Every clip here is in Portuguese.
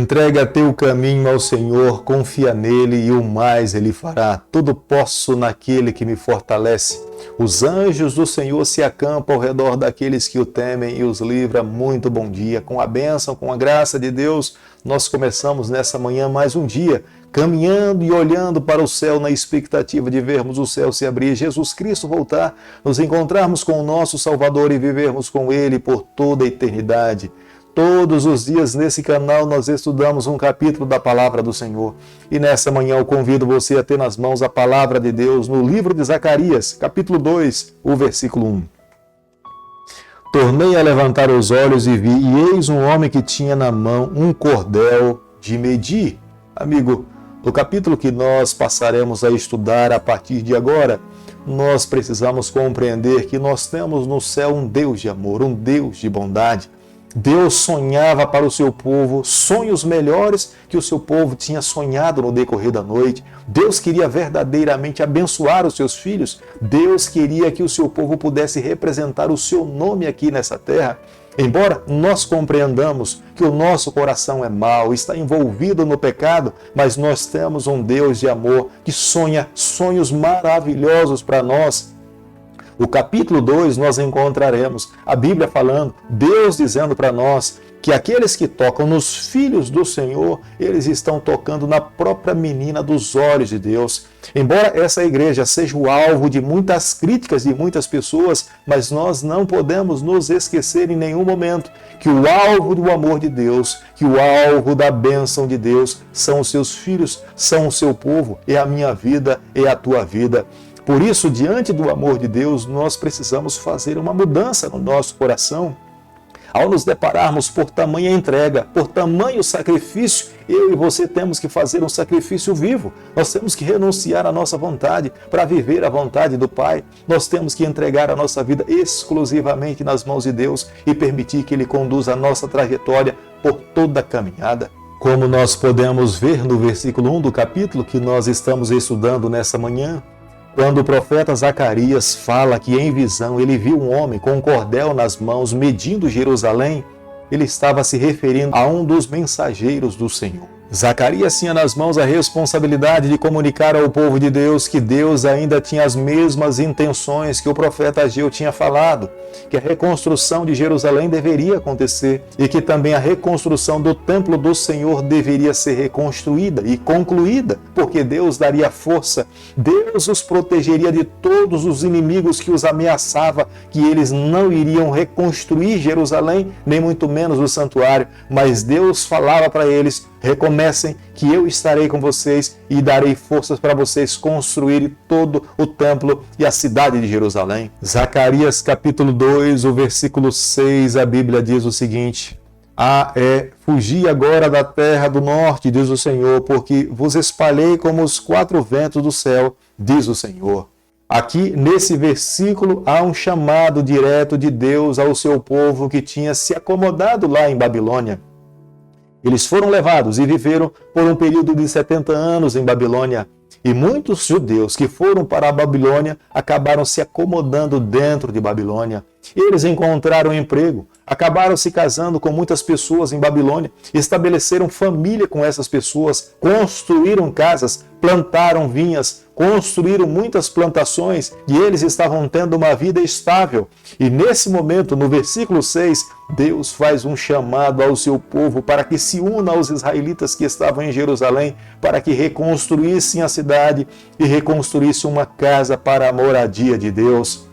Entrega teu caminho ao Senhor, confia nele e o mais ele fará. Tudo posso naquele que me fortalece. Os anjos do Senhor se acampam ao redor daqueles que o temem e os livra. Muito bom dia. Com a bênção, com a graça de Deus, nós começamos nessa manhã mais um dia, caminhando e olhando para o céu na expectativa de vermos o céu se abrir, Jesus Cristo voltar, nos encontrarmos com o nosso Salvador e vivermos com Ele por toda a eternidade. Todos os dias nesse canal nós estudamos um capítulo da Palavra do Senhor. E nessa manhã eu convido você a ter nas mãos a Palavra de Deus no livro de Zacarias, capítulo 2, o versículo 1. Tornei a levantar os olhos e vi, e eis um homem que tinha na mão um cordel de medir. Amigo, no capítulo que nós passaremos a estudar a partir de agora, nós precisamos compreender que nós temos no céu um Deus de amor, um Deus de bondade. Deus sonhava para o seu povo sonhos melhores que o seu povo tinha sonhado no decorrer da noite. Deus queria verdadeiramente abençoar os seus filhos. Deus queria que o seu povo pudesse representar o seu nome aqui nessa terra. Embora nós compreendamos que o nosso coração é mau, está envolvido no pecado, mas nós temos um Deus de amor que sonha sonhos maravilhosos para nós. O capítulo 2 nós encontraremos a Bíblia falando, Deus dizendo para nós que aqueles que tocam nos filhos do Senhor, eles estão tocando na própria menina dos olhos de Deus. Embora essa igreja seja o alvo de muitas críticas de muitas pessoas, mas nós não podemos nos esquecer em nenhum momento que o alvo do amor de Deus, que o alvo da bênção de Deus são os seus filhos, são o seu povo, é a minha vida, é a tua vida. Por isso, diante do amor de Deus, nós precisamos fazer uma mudança no nosso coração. Ao nos depararmos por tamanha entrega, por tamanho sacrifício, eu e você temos que fazer um sacrifício vivo. Nós temos que renunciar à nossa vontade para viver a vontade do Pai. Nós temos que entregar a nossa vida exclusivamente nas mãos de Deus e permitir que Ele conduza a nossa trajetória por toda a caminhada. Como nós podemos ver no versículo 1 do capítulo que nós estamos estudando nessa manhã, quando o profeta Zacarias fala que em visão ele viu um homem com um cordel nas mãos medindo Jerusalém, ele estava se referindo a um dos mensageiros do Senhor. Zacarias tinha nas mãos a responsabilidade de comunicar ao povo de Deus que Deus ainda tinha as mesmas intenções que o profeta Ageu tinha falado, que a reconstrução de Jerusalém deveria acontecer e que também a reconstrução do templo do Senhor deveria ser reconstruída e concluída, porque Deus daria força, Deus os protegeria de todos os inimigos que os ameaçava, que eles não iriam reconstruir Jerusalém, nem muito menos o santuário, mas Deus falava para eles: recomecem que eu estarei com vocês e darei forças para vocês construírem todo o templo e a cidade de Jerusalém. Zacarias capítulo 2, o versículo 6, a Bíblia diz o seguinte: fugi agora da terra do norte, diz o Senhor, porque vos espalhei como os quatro ventos do céu, diz o Senhor. Aqui, nesse versículo, há um chamado direto de Deus ao seu povo que tinha se acomodado lá em Babilônia. Eles foram levados e viveram por um período de 70 anos em Babilônia. E muitos judeus que foram para a Babilônia acabaram se acomodando dentro de Babilônia. Eles encontraram emprego, acabaram se casando com muitas pessoas em Babilônia, estabeleceram família com essas pessoas, construíram casas, plantaram vinhas, construíram muitas plantações e eles estavam tendo uma vida estável. E nesse momento, no versículo 6, Deus faz um chamado ao seu povo para que se una aos israelitas que estavam em Jerusalém, para que reconstruíssem a cidade e reconstruíssem uma casa para a moradia de Deus.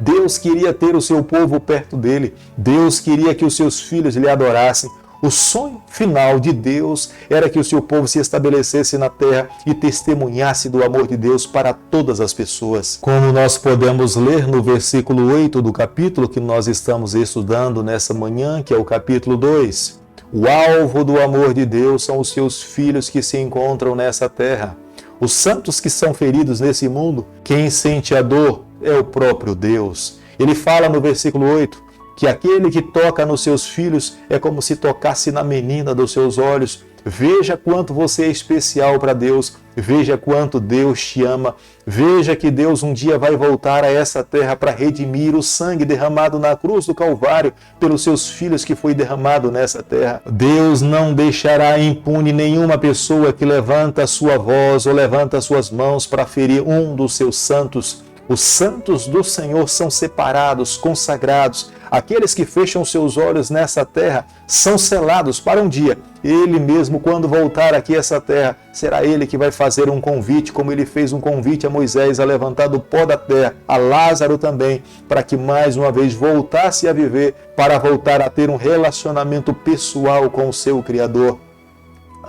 Deus queria ter o seu povo perto dele. Deus queria que os seus filhos lhe adorassem. O sonho final de Deus era que o seu povo se estabelecesse na terra e testemunhasse do amor de Deus para todas as pessoas. Como nós podemos ler no versículo 8 do capítulo que nós estamos estudando nessa manhã, que é o capítulo 2. O alvo do amor de Deus são os seus filhos que se encontram nessa terra. Os santos que são feridos nesse mundo, quem sente a dor é o próprio Deus. Ele fala no versículo 8 que aquele que toca nos seus filhos é como se tocasse na menina dos seus olhos. Veja quanto você é especial para Deus. Veja quanto Deus te ama. Veja que Deus um dia vai voltar a essa terra para redimir o sangue derramado na cruz do Calvário pelos seus filhos que foi derramado nessa terra. Deus não deixará impune nenhuma pessoa que levanta a sua voz ou levanta as suas mãos para ferir um dos seus santos. Os santos do Senhor são separados, consagrados. Aqueles que fecham seus olhos nessa terra são selados para um dia. Ele mesmo, quando voltar aqui a essa terra, será ele que vai fazer um convite, como ele fez um convite a Moisés a levantar do pó da terra, a Lázaro também, para que mais uma vez voltasse a viver, para voltar a ter um relacionamento pessoal com o seu Criador.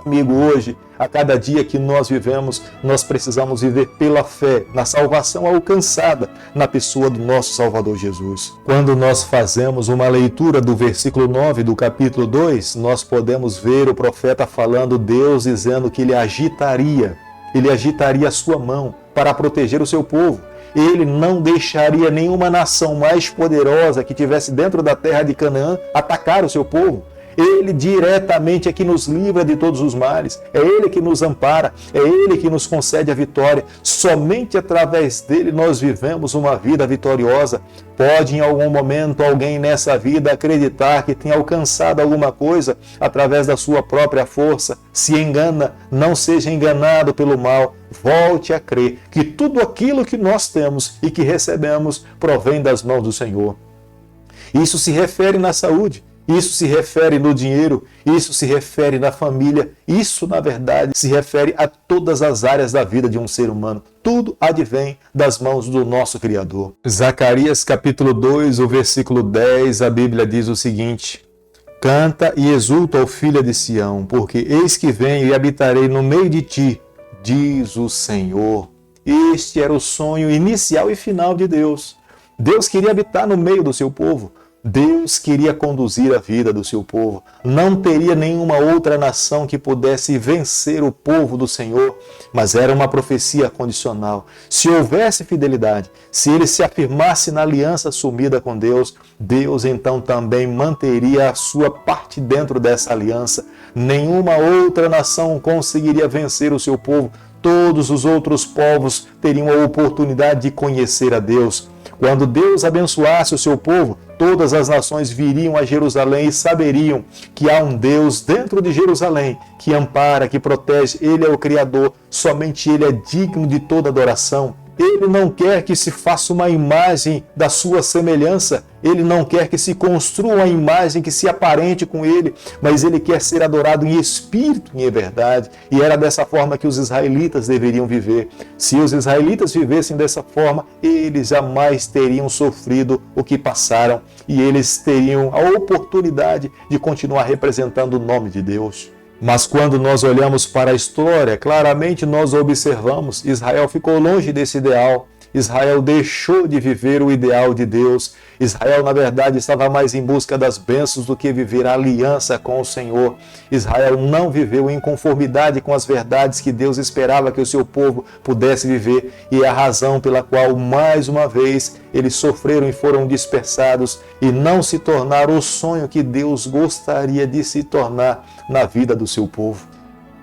Amigo, hoje, a cada dia que nós vivemos, nós precisamos viver pela fé, na salvação alcançada na pessoa do nosso Salvador Jesus. Quando nós fazemos uma leitura do versículo 9 do capítulo 2, nós podemos ver o profeta falando, Deus dizendo que ele agitaria a sua mão para proteger o seu povo. Ele não deixaria nenhuma nação mais poderosa que estivesse dentro da terra de Canaã atacar o seu povo. Ele diretamente é que nos livra de todos os males, é Ele que nos ampara, é Ele que nos concede a vitória. Somente através dele nós vivemos uma vida vitoriosa. Pode em algum momento alguém nessa vida acreditar que tem alcançado alguma coisa através da sua própria força. Se engana, não seja enganado pelo mal. Volte a crer que tudo aquilo que nós temos e que recebemos provém das mãos do Senhor. Isso se refere na saúde. Isso se refere no dinheiro, isso se refere na família, isso, na verdade, se refere a todas as áreas da vida de um ser humano. Tudo advém das mãos do nosso Criador. Zacarias capítulo 2, o versículo 10, a Bíblia diz o seguinte: Canta e exulta, ó filha de Sião, porque eis que venho e habitarei no meio de ti, diz o Senhor. Este era o sonho inicial e final de Deus. Deus queria habitar no meio do seu povo. Deus queria conduzir a vida do seu povo. Não teria nenhuma outra nação que pudesse vencer o povo do Senhor, mas era uma profecia condicional. Se houvesse fidelidade, se ele se afirmasse na aliança assumida com Deus, Deus então também manteria a sua parte dentro dessa aliança. Nenhuma outra nação conseguiria vencer o seu povo. Todos os outros povos teriam a oportunidade de conhecer a Deus. Quando Deus abençoasse o seu povo, todas as nações viriam a Jerusalém e saberiam que há um Deus dentro de Jerusalém que ampara, que protege. Ele é o Criador, somente Ele é digno de toda adoração. Ele não quer que se faça uma imagem da sua semelhança. Ele não quer que se construa uma imagem que se aparente com Ele, mas Ele quer ser adorado em espírito e em verdade. E era dessa forma que os israelitas deveriam viver. Se os israelitas vivessem dessa forma, eles jamais teriam sofrido o que passaram e eles teriam a oportunidade de continuar representando o nome de Deus. Mas quando nós olhamos para a história, claramente nós observamos, Israel ficou longe desse ideal. Israel deixou de viver o ideal de Deus. Israel, na verdade, estava mais em busca das bênçãos do que viver a aliança com o Senhor. Israel não viveu em conformidade com as verdades que Deus esperava que o seu povo pudesse viver. E é a razão pela qual, mais uma vez, eles sofreram e foram dispersados e não se tornaram o sonho que Deus gostaria de se tornar na vida do seu povo.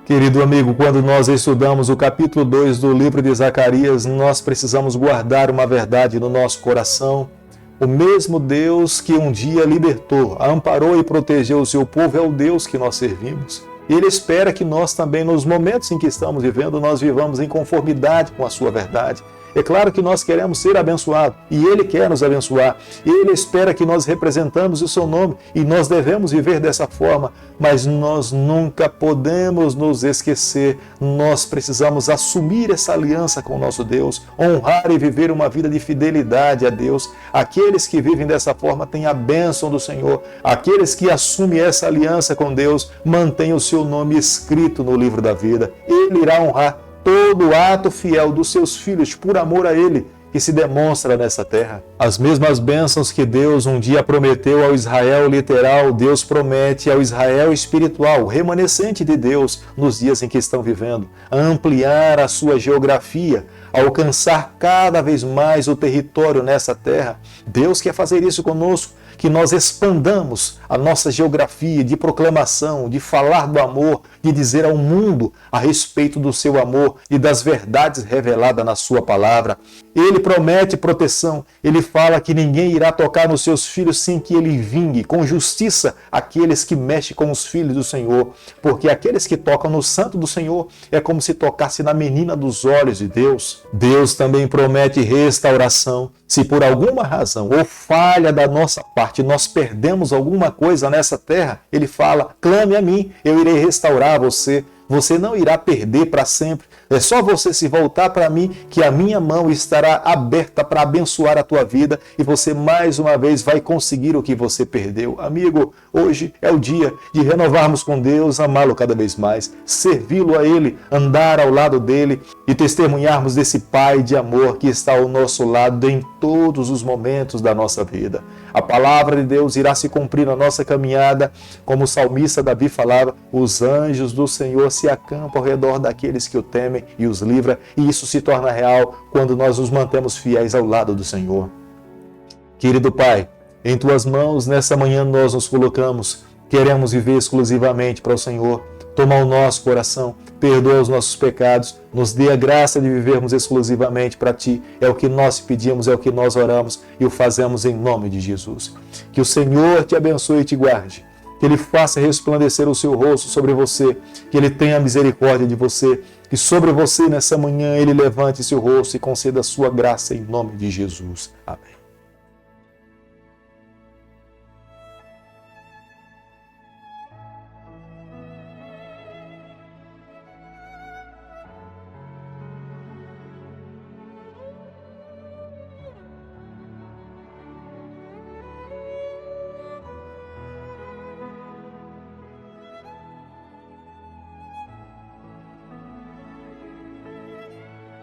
Querido amigo, quando nós estudamos o capítulo 2 do livro de Zacarias, nós precisamos guardar uma verdade no nosso coração. O mesmo Deus que um dia libertou, amparou e protegeu o seu povo é o Deus que nós servimos. Ele espera que nós também, nos momentos em que estamos vivendo, nós vivamos em conformidade com a sua verdade. É claro que nós queremos ser abençoados e Ele quer nos abençoar. Ele espera que nós representamos o seu nome e nós devemos viver dessa forma, mas nós nunca podemos nos esquecer. Nós precisamos assumir essa aliança com o nosso Deus, honrar e viver uma vida de fidelidade a Deus. Aqueles que vivem dessa forma têm a bênção do Senhor. Aqueles que assumem essa aliança com Deus mantêm o seu nome escrito no livro da vida. Ele irá honrar todo ato fiel dos seus filhos por amor a Ele, que se demonstra nessa terra. As mesmas bênçãos que Deus um dia prometeu ao Israel literal, Deus promete ao Israel espiritual, o remanescente de Deus, nos dias em que estão vivendo. Ampliar a sua geografia, alcançar cada vez mais o território nessa terra. Deus quer fazer isso conosco, que nós expandamos a nossa geografia de proclamação, de falar do amor, de dizer ao mundo a respeito do seu amor e das verdades reveladas na sua palavra. Ele promete proteção, ele fala que ninguém irá tocar nos seus filhos sem que ele vingue com justiça aqueles que mexem com os filhos do Senhor, porque aqueles que tocam no santo do Senhor é como se tocasse na menina dos olhos de Deus. Deus também promete restauração. Se por alguma razão ou falha da nossa parte nós perdemos alguma coisa nessa terra, ele fala: clame a mim, eu irei restaurar você. Você não irá perder para sempre. É só você se voltar para mim que a minha mão estará aberta para abençoar a tua vida e você mais uma vez vai conseguir o que você perdeu. Amigo, hoje é o dia de renovarmos com Deus, amá-lo cada vez mais, servi-lo a Ele, andar ao lado dEle e testemunharmos desse Pai de amor que está ao nosso lado em todos os momentos da nossa vida. A palavra de Deus irá se cumprir na nossa caminhada, como o salmista Davi falava: os anjos do Senhor se acampam ao redor daqueles que o temem e os livra, e isso se torna real quando nós nos mantemos fiéis ao lado do Senhor. Querido Pai, em Tuas mãos nessa manhã nós nos colocamos, queremos viver exclusivamente para o Senhor. Toma o nosso coração, perdoa os nossos pecados, nos dê a graça de vivermos exclusivamente para Ti. É o que nós pedimos, é o que nós oramos e o fazemos em nome de Jesus. Que o Senhor te abençoe e te guarde, que Ele faça resplandecer o seu rosto sobre você, que Ele tenha misericórdia de você, que sobre você nessa manhã Ele levante seu rosto e conceda a sua graça em nome de Jesus. Amém.